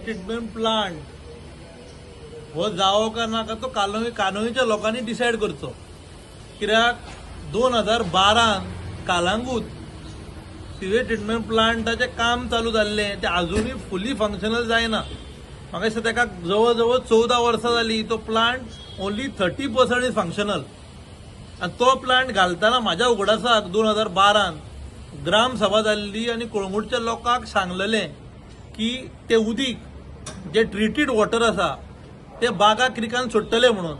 Treatment plant हो जावो का नाका तो कानोयच्या लोकांनी डिसायड करचो. कित्याक 2012 कालांगूट सिवेज ट्रीटमेंट प्लांटाचें काम चालू जाल्लें तें अजूनय फुली फंक्शनल जायना. म्हाका दिसता ताका जवळ जवळ 14 वर्सां जाली. तो प्लांट ओन्ली 30% इज फंक्शनल. आनी तो प्लांट घालतना म्हाज्या उगडासाक 2012 ग्राम सभा जाल्ली आनी कळंगूटच्या लोकांक सांगलेलें की ते उदीक जे ट्रिटीड वॉटर आसा ते बागा क्रिकान सोडटले म्हणून.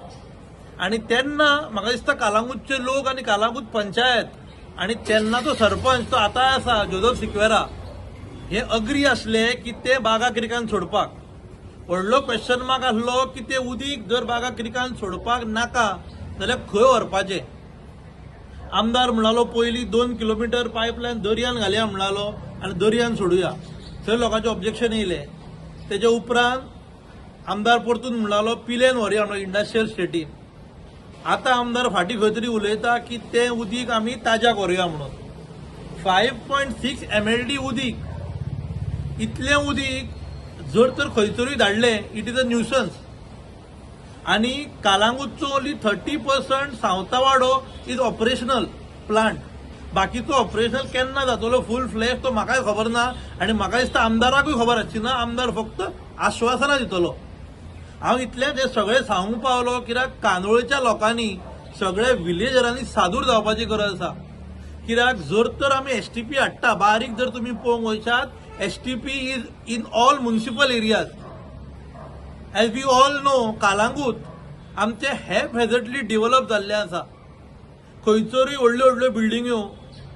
आनी तेन्ना म्हाका दिसता कालांगूटचे लोक आनी कालांगूट पंचायत आनी तेन्नाचो सरपंच तो आतां आसा जोझफ सिक्वेरा हे अग्री आसले की ते बागा क्रिकान सोडपाक. व्हडलो क्वेश्चन मार्क आसलो की ते उदीक जर बागा क्रिकान सोडपाक नाका जाल्यार खंय व्हरपाचें. आमदार म्हणालो पयलीं 2 किलोमीटर पायपलायन दर्यान घालया म्हणालो आनी दर्यान सोडुया. थंय लोकांचे ऑब्जेक्शन येयलें. तेजे उपरांत आमदार परतून म्हणालो पिलेन व्हरया म्हणून इंडस्ट्रियल स्टेटीन. आतां आमदार फाटीं खंय तरी उलयता की तें उदीक आमी ताज्याक व्हरया म्हणून. 5.6 MLD उदीक, इतलें उदीक जर तर खंयसरूय धाडलें इट इज अ न्यूसन्स. आनी कालांगूटचो only 30% Sauntavaddo is operational plant. बाकीचो ऑपरेशनल केन्ना जातलो फूल फ्लेश तो म्हाकाय खबर ना आनी म्हाका दिसता आमदाराकूय खबर आसची ना. आमदार फक्त आश्वासनां दितलो. हांव इतलेंच हे सगळें सांगूंक पावलो कित्याक कांदोळेच्या लोकांनी सगळ्या विलेजरांनी सादूर जावपाची गरज आसा. कित्याक जर तर आमी STP हाडटा बारीक जर तुमी पळोवंक वयशात STP is in all municipal areas. As we all know Calangute आमचे हॅझर्डली डेव्हलप जाल्ले आसा. खंयसरूय व्हडल्यो व्हडल्यो बिल्डिंग्यो,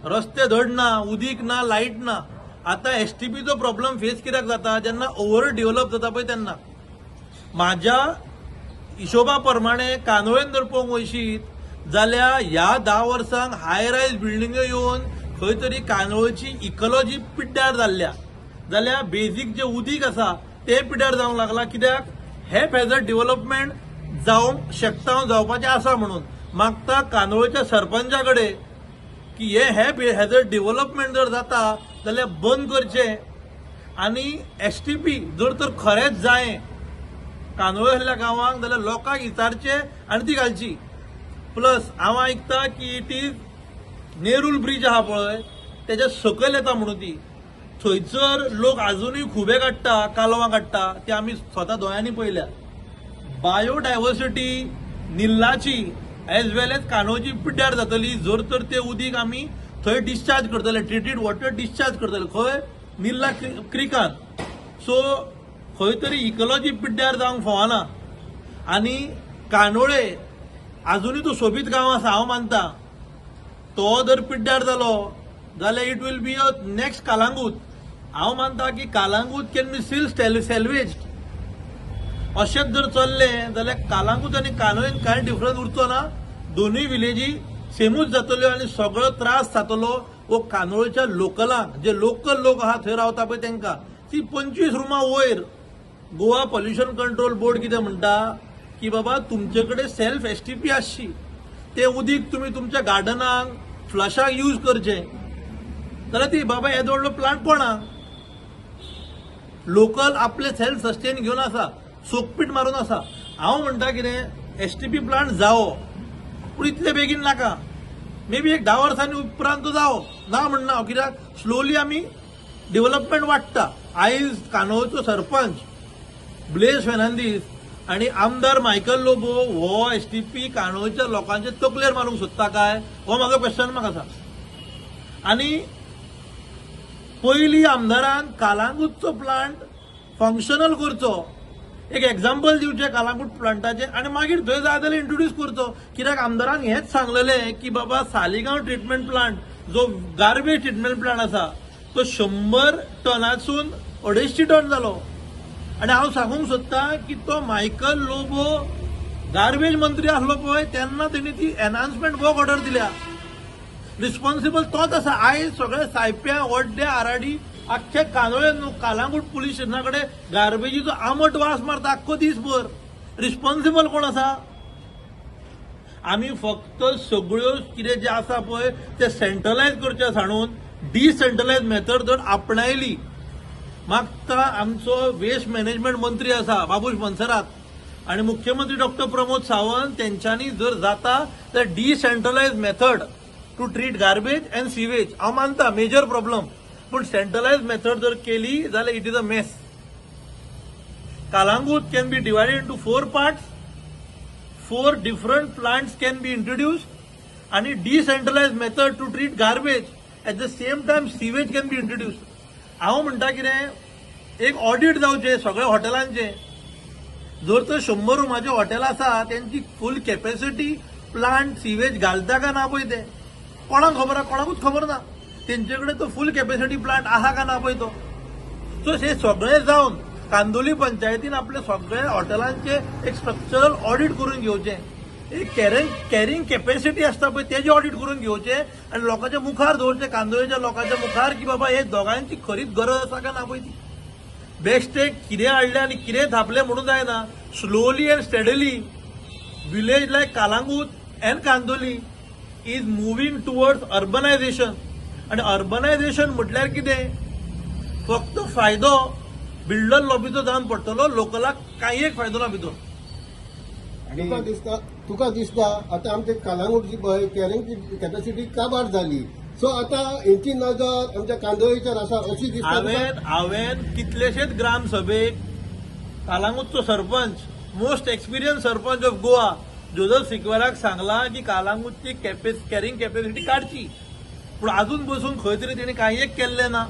रस्ते धड ना, उदीक ना, लायट ना. आतां STPचो प्रॉब्लेम फेस कित्याक जाता जेन्ना ओव्हर डेव्हलप जाता पळय तेन्ना. म्हाज्या हिशोबा प्रमाणे कांदोळेन जर पळोवंक वयशीत जाल्यार ह्या 10 वर्सांक हाय रायज बिल्डिंग्यो येवन खंय तरी कांदोळची इकॉलॉजी पिड्ड्यार जाल्ल्या. जाल्यार बेजीक जे उदीक आसा ते पिड्ड्यार जावंक लागला. कित्याक हे हॅझर्ड डेव्हलपमेंट जावंक शकता जावपाचें आसा म्हणून मागता कांदोळच्या सरपंचा कडेन की हे हॅझर्ड डेव्हलपमेंट जर जाता जाल्यार बंद करचें. आनी STP जर तर खरेंच जायें कांदोळे आसल्या गांवांक जाल्यार लोकांक विचारचें आनी ती घालची. प्लस हांव आयकता की इट इज नेरूल ब्रिज आहा पळय तेच्या सकयल येता म्हणून ती. थंयसर लोक अजूनय खुबे काडटा, कालवां काडटा, ते आमी स्वता दोळ्यांनी पळयल्या. बायोडायवर्सिटी निल्लाची एज वेल एज कांदोळची पिड्ड्यार जातली जर तर ते उदीक आमी थंय डिस्चार्ज करतले, ट्रिटीड वॉटर डिस्चार्ज करतले खंय निल्ला क्रिकान. सो खंय तरी इकॉलॉजी पिड्ड्यार जावंक फावना. आनी कांदोळे अजूनय तो सोबीत गांव आसा हांव मानता. तो जर पिड्ड्यार जालो जाल्यार it will be a next Calangute. हांव मानता की Calangute can be still salvaged. अशेंच जर चल्लें जाल्यार कालांगूट आनी कांदोळेन कांय डिफरन्स उरचो ना. दोनूय विलेजी सेमूच जातल्यो आनी सगळो त्रास जातलो वो कांदोळच्या लोकलांक. जे लोकल लोक आहा थंय रावता पळय तांकां. ती 25 रुमां वयर गोवा पॉल्युशन कंट्रोल बोर्ड कितें म्हणटा की बाबा तुमचे कडेन सेल्फ STP आसची. ते उदीक तुमी तुमच्या गार्डनाक फ्लशाक यूज करचें जाल्यार ती बाबा येदो व्हडलो प्लांट कोणाक. लोकल आपले सेल्फ सस्टेन घेवन आसा, सोकपीट मारून आसा. हांव म्हणटा कितें STP प्लांट जावो पूण इतले बेगीन नाका. मे बी एक 10 वर्सांनी उपरांत तो जावो ना म्हणना हांव. कित्याक स्लोली आमी डेव्हलपमेंट वाडटा. आयज कांदोळचो सरपंच ब्लेस फेर्नांदीस आनी आमदार मायकल लोबो हो STP कांदोळच्या लोकांचे तकलेर मारूंक सोदता काय हो म्हाका क्वेश्चन मार्क आसा. आनी पयलीं आमदारान कालांगूटचो प्लांट फंक्शनल करचो, एक एक्झाम्पल दिवचें कालांगूट प्लांटाचें आनी मागीर थंय जाय जाल्यार इंट्रोड्यूस करचो. कित्याक आमदारान हेंच सांगलेलें की बाबा सालिगांव ट्रिटमेंट प्लांट जो गार्बेज ट्रिटमेंट प्लांट आसा तो 100 टनासून 250 टन जालो. आनी हांव सांगूंक सोदता की तो मायकल लोबो गार्बेज मंत्री आसलो पळय तेन्ना तेणी ती एनहान्समेंट वर्क ऑर्डर दिल्या. रिस्पॉन्सिबल तोच आसा. आयज सगळे सायप्या वड्ड्या आराडी अख्खे कांदोळे कालांगूट पुलीस स्टेशना कडेन गार्बेजीचो आमट वास मारता आख्खो दिसभर. रिस्पॉन्सिबल कोण आसा? आमी फक्त सगळ्यो कितें जे आसा पळय ते सेंट्रलायज करचे सांडून डिसेंट्रलायज मेथड जर आपणायली मागता आमचो वेस्ट मॅनेजमेंट मंत्री आसा बाबूश मनसरात आणि मुख्यमंत्री डॉक्टर प्रमोद सावंत त्यांच्यानी जर जाता तर decentralize method to treat garbage and sewage हांव मानता मेजर प्रॉब्लम, पण सेंट्रलाइज मेथड जर केली जाल्यार it is a mess. Kalangut can be divided into 4 parts. 4 different plants can be introduced and a decentralized method to treat garbage. At the same time sewage can be introduced. हांव म्हणटा कितें एक audit जावचें सगळ्या हॉटेलांचे. जर तर 100 रुमाचे hotel आसा त्यांची फुल कॅपॅसिटी प्लांट सिवेज घालता का ना पळय ते कोणाक खबर आहा, कोणाकूच खबर ना. तेंचे कडेन तो फुल कॅपॅसिटी प्लांट आहा का ना पळय तो. सो हे सगळें जावन कांदोली पंचायतीन आपल्या सगळ्या हॉटेलांचे एक स्ट्रक्चरल ऑडिट करून घेवचें. एक कॅरिंग कॅपॅसिटी असता पळय तेजे ऑडिट करून घेवचें आणि लोकांच्या मुखार दवरचें, कांदोळेच्या लोकांच्या मुखार की बाबा हे दोगांची खरीच गरज आसा का ना पळय ती. बेस्ट एक कितें हाडलें आनी कितें थापलें म्हणून जायना. Slowly and steadily village like Calangute and Candolim is moving towards urbanisation. आणि अर्बनायझेशन म्हटल्यार कितें, फक्त फायदो बिल्डर लॉबीचो जावन पडटलो, लोकलाक काही एक फायदो ना भितर. तुका दिसता आता आमच्या कालांगूटची कॅरिंग कॅपॅसिटी का बाद झाली, सो आता हेंची नजर आमच्या कांदोळीच्यार आसा अशी दिसता. हांवेन कितलेशेच ग्रामसभेक कालांगूटचो sarpanch, most experience sarpanch of Goa Joseph सिक्वेराक सांगला की कालांगूटची कॅरिंग कॅपॅसिटी काडची, पूण अजून बसून खंय तरी तेणी काही एक केल्लें ना.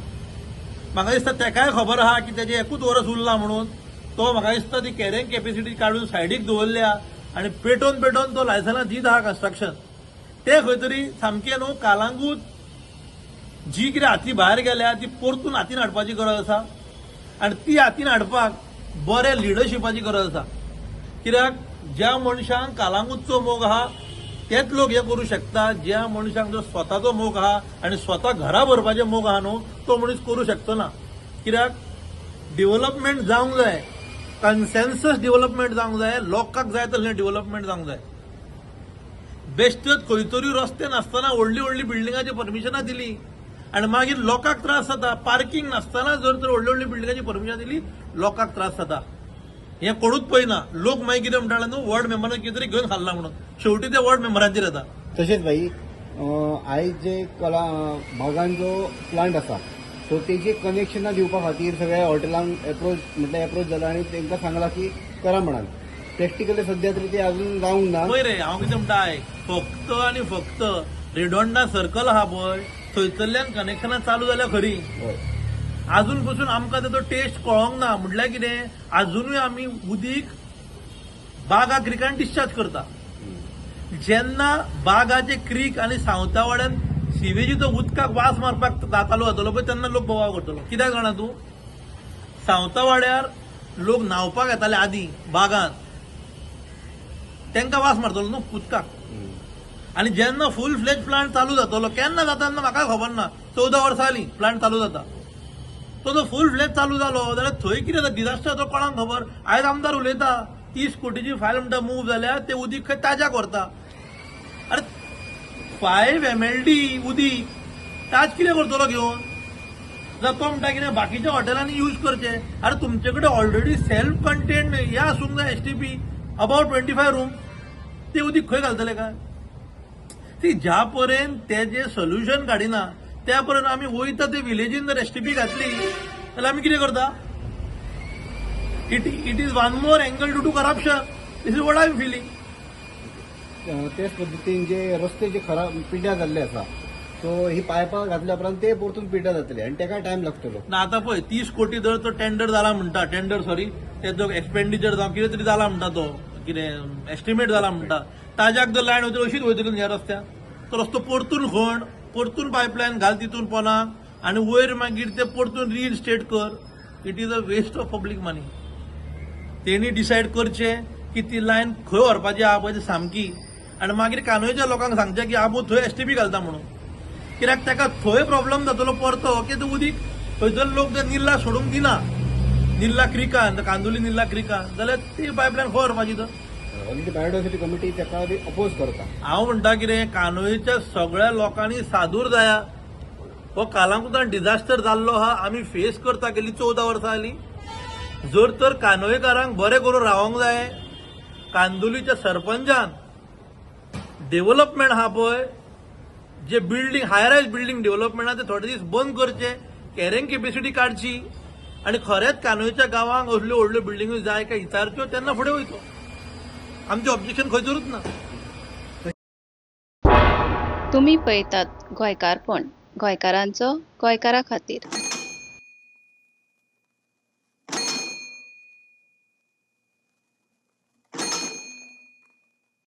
म्हाका दिसता तेकाय खबर आहा की तेजे एकूच वरस उरला म्हणून तो म्हाका दिसता ती कॅरिंग कॅपॅसिटी काडून सायडीक दवरल्या आणि पेटोवन तो लायसन्सां दीत आहा कन्स्ट्रक्शन. ते खंय तरी सामकें न्हू कालांगूट जी कितें हाती भायर गेल्या ती परतून हातीन हाडपाची गरज आसा आणि ती हातीन हाडपाक बऱ्या लिडरशिपाची गरज आसा. कित्याक ज्या मनशांक कालांगूटचो मोग आहा तेच लोक हे करू शकता. ज्या मनशांक जो स्वताचो मोग आहा आणि स्वता घरा भरपाचें मोग आहा न्हू तो मनीस करू शकतो ना. कित्याक डेव्हलपमेंट जावंक जाय, कन्सेन्सस डेव्हलपमेंट जावंक जाय, लोकांक जाय तसलें डेव्हलपमेंट जावंक जाय. बेश्टेच खंय तरी रस्ते नासतना व्हडली व्हडली बिल्डिंगाची परमिशनां दिली आणि मागीर लोकांक त्रास जाता. पार्किंग नासतना जर तर व्हडली व्हडली बिल्डिंगाची परमिशन दिली लोकांक त्रास जाता. हे कोणूच पळयना. लोक मागीर कितें म्हणटाले न्हू वॉर्ड मेंबरान कितें तरी घेवन खाल्ला म्हणून, शेवटी ते वॉर्ड मेंबरांचेर येता. तशेंच भाई आयज जे भागान जो प्लांट आसा सो तेजी कनेक्शनां दिवपा खातीर सगळ्या हॉटेलांक एप्रोच जाला आनी तांकां सांगला की करा म्हणून. प्रॅक्टिकली सध्या तरी ते अजून जावंक ना. पळय रे हांव कितें म्हणटा आयक, फक्त आनी फक्त रेडोंडा सर्कल आहा पळय थंयसरल्यान कनेक्शनां चालू जाल्या खरी. अजून पासून आमकां तेचो टेस्ट कळोंक ना. म्हटल्यार कितें अजुनूय आमी उदीक बागा क्रिकान डिस्चार्ज करता. जेन्ना बागाचे क्रीक आनी सावंतावाड्यान सिवेजीचो उदकाक वास मारपाक जातालो जातलो पळय तेन्ना लोक बोवाळ करतलो. कित्याक जाणा तूं, सावंतावाड्यार लोक न्हांवपाक येताले आदीं बागान, तांकां वास मारतलो न्हू उदकाक. आनी जेन्ना फूल फ्लेज प्लांट चालू जातलो, केन्ना जाता तेन्ना म्हाका खबर ना, 14 वर्सां जालीं प्लांट चालू जाता. तो फूल फ्लेज चालू जालो जाल्यार थंय कितें जाता डिजास्टर तो कोणाक खबर. आयज आमदार उलयता 30 कोटीची फायल म्हणटा मूव जाल्या ते उदीक खंय ताज्याक व्हरता. अरे 5 MLD उदीक ताज कितें करतलो घेवन, जाल्यार तो म्हणटा कितें बाकीच्या हॉटेलांनी यूज करचे. अरे तुमचे कडेन ऑलरेडी सेल्फ कंटेन्ड हे आसूंक जाय STP अबाउट 25 रूम, ते उदीक खंय घालतले काय. ती ज्या पर्यंत तेजे सोल्युशन काडिना त्या पर्यंत आमी वयता ते विलेजीन जर STP घातली जाल्यार आमी कितें करता. It is one more angle to corruption. This is what I am feeling. तेच पद्दतीन जे रस्ते जे खराब पिड्ड्यार जाल्ले आसा सो ही पायपां घातल्या उपरांत ते परतून पिड्ड्यार जातले आनी तेका टायम लागतलो ना. आतां पळय 30 कोटी जर तो टेंडर जाला म्हणटा, तेजो एक्सपेंडिचर जावं कितें तरी जाला म्हणटा, तो कितें एस्टिमेट जाला म्हणटा, ताज्याक जर लायन वयतली अशीच वयतली ह्या रस्त्याक. तो रस्तो परतून खण, परतून पायपलायन घाल तितून पोनाक आनी वयर मागीर ते परतून रिइन्स्टेट कर. It is a waste of public money. तेणी डिसायड करचें की ती लायन खंय व्हरपाची आहा पळय ती सामकी आनी मागीर कानोयच्या लोकांक सांगचें की आपूण थंय STP घालता म्हणून. कित्याक ताका थंय प्रॉब्लेम जातलो परतो की ते उदीक थंयसर लोक ते निल्ला सोडूंक दिना. निल्ला क्रिकान, कांदोली निल्ला क्रिकान, जाल्यार ती पायपलायन खंय व्हरपाची तर. ऑलरेडी बायोडायव्हर्सिटी कमिटी ताका अपोज करता. हांव म्हणटा कितें कानोयच्या सगळ्या लोकांनी सादूर जाया. हो कालांगुतान डिझास्टर जाल्लो हा आमी फेस करता गेली 14 वर्सां जाली. जर तर कानोयेकारांक बरें करून रावंक जाय, कांदुलीच्या सरपंचान डेव्हलपमेंट हा पळय, जे बिल्डिंग हाय रायज बिल्डिंग डेव्हलपमेंट ते थोडे दीस बंद करचे, कॅरिंग कॅपॅसिटी काडची आणि खरेंच कानोयच्या गांवांक असल्यो व्हडल्यो बिल्डिंगो जाय काय विचारच्यो, तेन्ना फुडें वयचो. आमचें ऑब्जेक्शन खंयसरूच ना. तुम्ही पळयतात गोंयकारपण, गोंयकारांचो गोंयकारा खातीर.